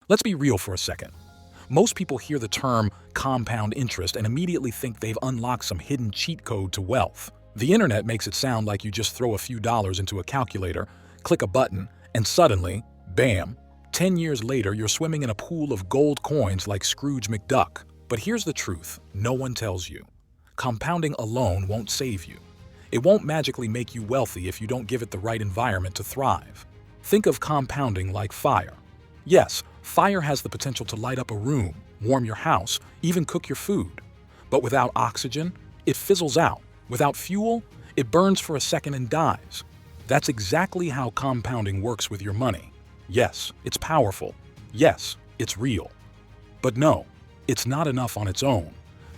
Let's be real for a second. Most people hear the term compound interest and immediately think they've unlocked some hidden cheat code to wealth. The internet makes it sound like you just throw a few dollars into a calculator, click a button, and suddenly, bam, 10 years later you're swimming in a pool of gold coins like Scrooge McDuck. But here's the truth, no one tells you. Compounding alone won't save you. It won't magically make you wealthy if you don't give it the right environment to thrive. Think of compounding like fire. Yes, fire has the potential to light up a room, warm your house, even cook your food. But without oxygen, it fizzles out. Without fuel, it burns for a second and dies. That's exactly how compounding works with your money. Yes, it's powerful. Yes, it's real. But no, it's not enough on its own.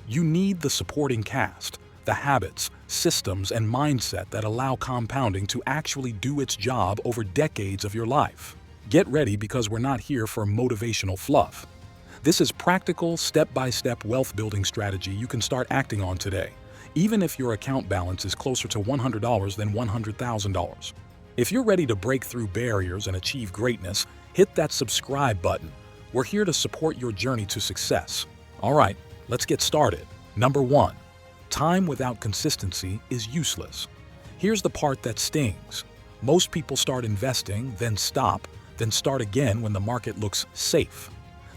You need the supporting cast, the habits, systems, and mindset that allow compounding to actually do its job over decades of your life. Get ready because we're not here for motivational fluff. This is practical, step-by-step wealth-building strategy you can start acting on today, even if your account balance is closer to $100 than $100,000. If you're ready to break through barriers and achieve greatness, hit that subscribe button. We're here to support your journey to success. All right, let's get started. Number 1. Time without consistency is useless. Here's the part that stings. Most people start investing, then stop, then start again when the market looks safe.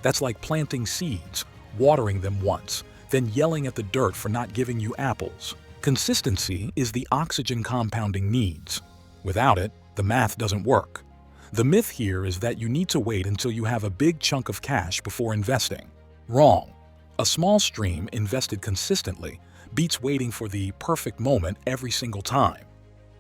That's like planting seeds, watering them once, then yelling at the dirt for not giving you apples. Consistency is the oxygen compounding needs. Without it, the math doesn't work. The myth here is that you need to wait until you have a big chunk of cash before investing. Wrong. A small stream invested consistently beats waiting for the perfect moment every single time.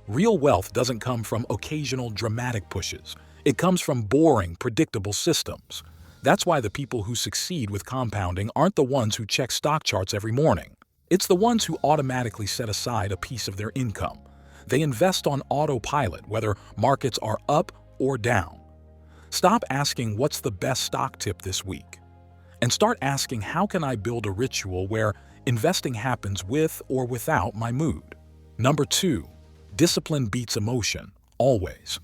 Real wealth doesn't come from occasional dramatic pushes. It comes from boring, predictable systems. That's why the people who succeed with compounding aren't the ones who check stock charts every morning. It's the ones who automatically set aside a piece of their income. They invest on autopilot, whether markets are up or down. Stop asking what's the best stock tip this week, and start asking how can I build a ritual where investing happens with or without my mood. Number 2. Discipline beats emotion, always.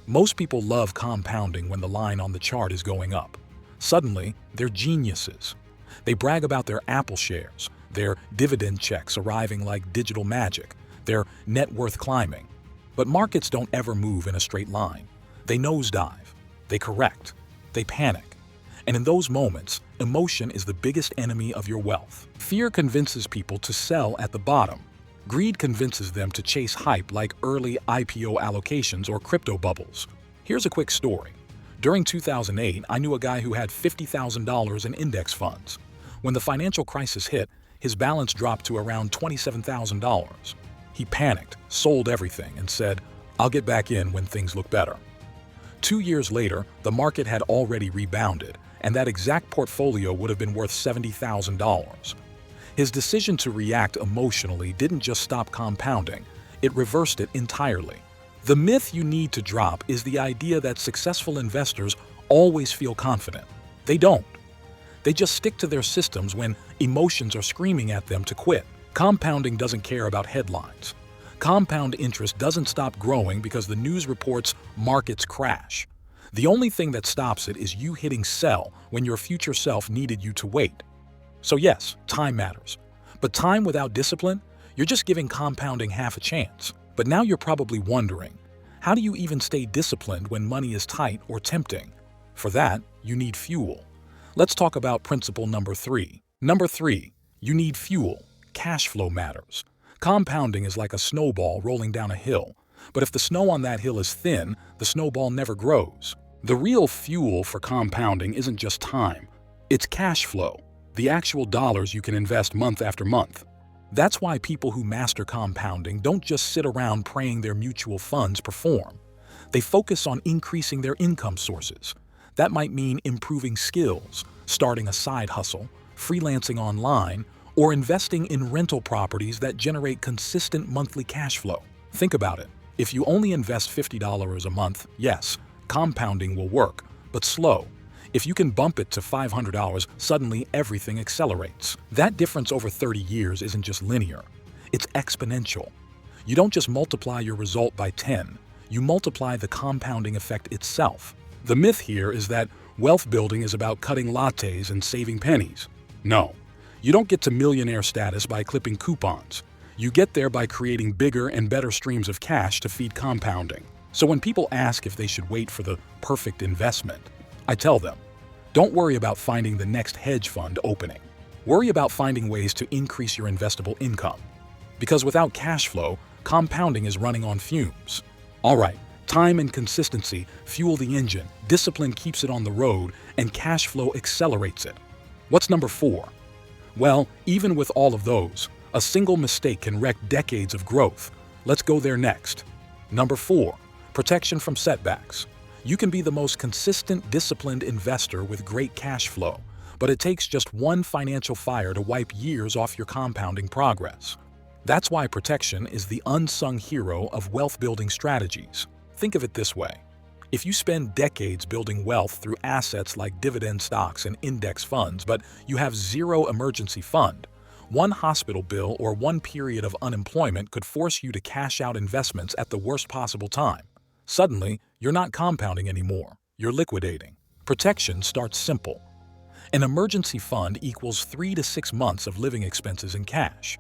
Most people love compounding when the line on the chart is going up. Suddenly, they're geniuses. They brag about their Apple shares, their dividend checks arriving like digital magic, their net worth climbing. But markets don't ever move in a straight line. They nosedive, they correct, they panic. And in those moments, emotion is the biggest enemy of your wealth. Fear convinces people to sell at the bottom. Greed convinces them to chase hype like early IPO allocations or crypto bubbles. Here's a quick story. During 2008, I knew a guy who had $50,000 in index funds. When the financial crisis hit, his balance dropped to around $27,000. He panicked, sold everything, and said, "I'll get back in when things look better." 2 years later, the market had already rebounded, and that exact portfolio would have been worth $70,000. His decision to react emotionally didn't just stop compounding, it reversed it entirely. The myth you need to drop is the idea that successful investors always feel confident. They don't. They just stick to their systems when emotions are screaming at them to quit. Compounding doesn't care about headlines. Compound interest doesn't stop growing because the news reports markets crash. The only thing that stops it is you hitting sell when your future self needed you to wait. So yes, time matters. But time without discipline, you're just giving compounding half a chance. But now you're probably wondering, how do you even stay disciplined when money is tight or tempting? For that, you need fuel. Let's talk about principle number 3. Number 3, you need fuel. Cash flow matters. Compounding is like a snowball rolling down a hill. But if the snow on that hill is thin, the snowball never grows. The real fuel for compounding isn't just time. It's cash flow. The actual dollars you can invest month after month. That's why people who master compounding don't just sit around praying their mutual funds perform. They focus on increasing their income sources. That might mean improving skills, starting a side hustle, freelancing online, or investing in rental properties that generate consistent monthly cash flow. Think about it. If you only invest $50 a month, yes, compounding will work, but slow. If you can bump it to $500, suddenly everything accelerates. That difference over 30 years isn't just linear, it's exponential. You don't just multiply your result by 10, you multiply the compounding effect itself. The myth here is that Wealth building is about cutting lattes and saving pennies. No, you don't get to millionaire status by clipping coupons. You get there by creating bigger and better streams of cash to feed compounding. So when people ask if they should wait for the perfect investment, I tell them, don't worry about finding the next hedge fund opening. Worry about finding ways to increase your investable income. Because without cash flow, compounding is running on fumes. All right, time and consistency fuel the engine, discipline keeps it on the road, and cash flow accelerates it. What's number 4? Well, even with all of those, a single mistake can wreck decades of growth. Let's go there next. Number 4, protection from setbacks. You can be the most consistent, disciplined investor with great cash flow, but it takes just one financial fire to wipe years off your compounding progress. That's why protection is the unsung hero of wealth-building strategies. Think of it this way. If you spend decades building wealth through assets like dividend stocks and index funds, but you have zero emergency fund, one hospital bill or one period of unemployment could force you to cash out investments at the worst possible time. Suddenly, you're not compounding anymore. You're liquidating. Protection starts simple. An emergency fund equals 3 to 6 months of living expenses in cash.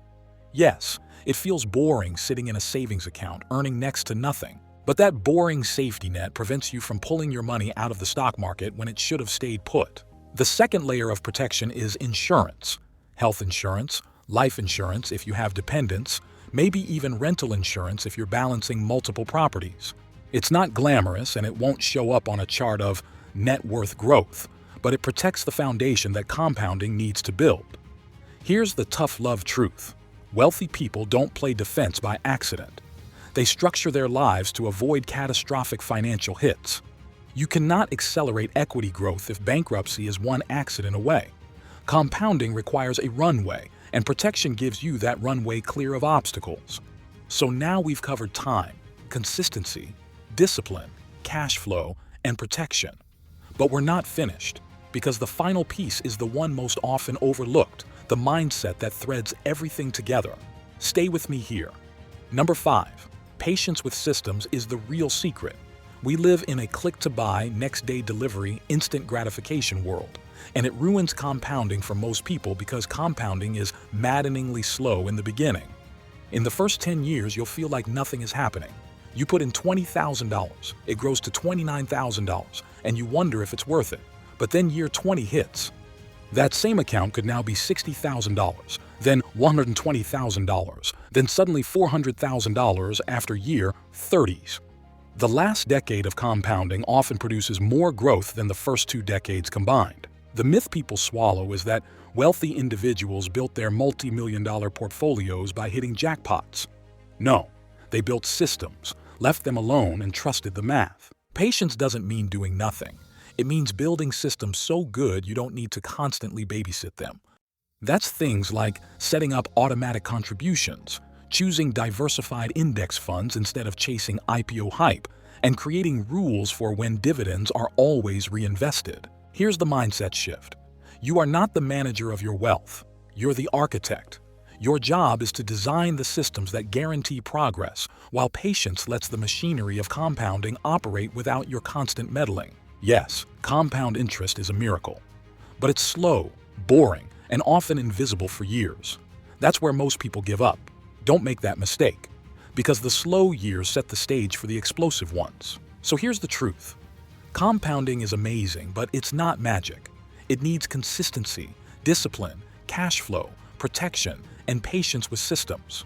Yes, it feels boring sitting in a savings account, earning next to nothing. But that boring safety net prevents you from pulling your money out of the stock market when it should have stayed put. The second layer of protection is insurance. Health insurance, life insurance if you have dependents, maybe even rental insurance if you're balancing multiple properties. It's not glamorous and it won't show up on a chart of net worth growth, but it protects the foundation that compounding needs to build. Here's the tough love truth. Wealthy people don't play defense by accident. They structure their lives to avoid catastrophic financial hits. You cannot accelerate equity growth if bankruptcy is one accident away. Compounding requires a runway, and protection gives you that runway clear of obstacles. So now we've covered time, consistency, discipline, cash flow, and protection. But we're not finished, because the final piece is the one most often overlooked, the mindset that threads everything together. Stay with me here. Number 5, patience with systems is the real secret. We live in a click-to-buy, next-day delivery, instant gratification world, and it ruins compounding for most people because compounding is maddeningly slow in the beginning. In the first 10 years, you'll feel like nothing is happening. You put in $20,000, it grows to $29,000, and you wonder if it's worth it. But then year 20 hits. That same account could now be $60,000, then $120,000, then suddenly $400,000 after year 30s. The last decade of compounding often produces more growth than the first 2 decades combined. The myth people swallow is that wealthy individuals built their multi-million-dollar portfolios by hitting jackpots. No, they built systems, left them alone, and trusted the math. Patience doesn't mean doing nothing. It means building systems so good you don't need to constantly babysit them. That's things like setting up automatic contributions, choosing diversified index funds instead of chasing IPO hype, and creating rules for when dividends are always reinvested. Here's the mindset shift. You are not the manager of your wealth. You're the architect. Your job is to design the systems that guarantee progress, while patience lets the machinery of compounding operate without your constant meddling. Yes, compound interest is a miracle, but it's slow, boring, and often invisible for years. That's where most people give up. Don't make that mistake, because the slow years set the stage for the explosive ones. So here's the truth. Compounding is amazing, but it's not magic. It needs consistency, discipline, cash flow, protection, and patience with systems.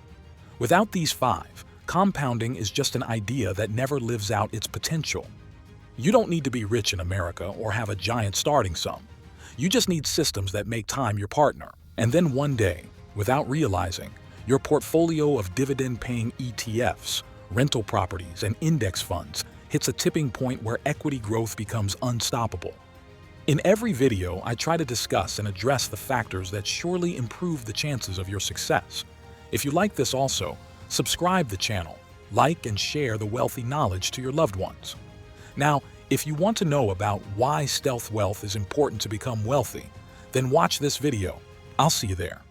Without these 5, compounding is just an idea that never lives out its potential. You don't need to be rich in America or have a giant starting sum. You just need systems that make time your partner. And then one day, without realizing, your portfolio of dividend-paying ETFs, rental properties, and index funds hits a tipping point where equity growth becomes unstoppable. In every video, I try to discuss and address the factors that surely improve the chances of your success. If you like this also, subscribe the channel, like and share the wealthy knowledge to your loved ones. Now, if you want to know about why stealth wealth is important to become wealthy, then watch this video. I'll see you there.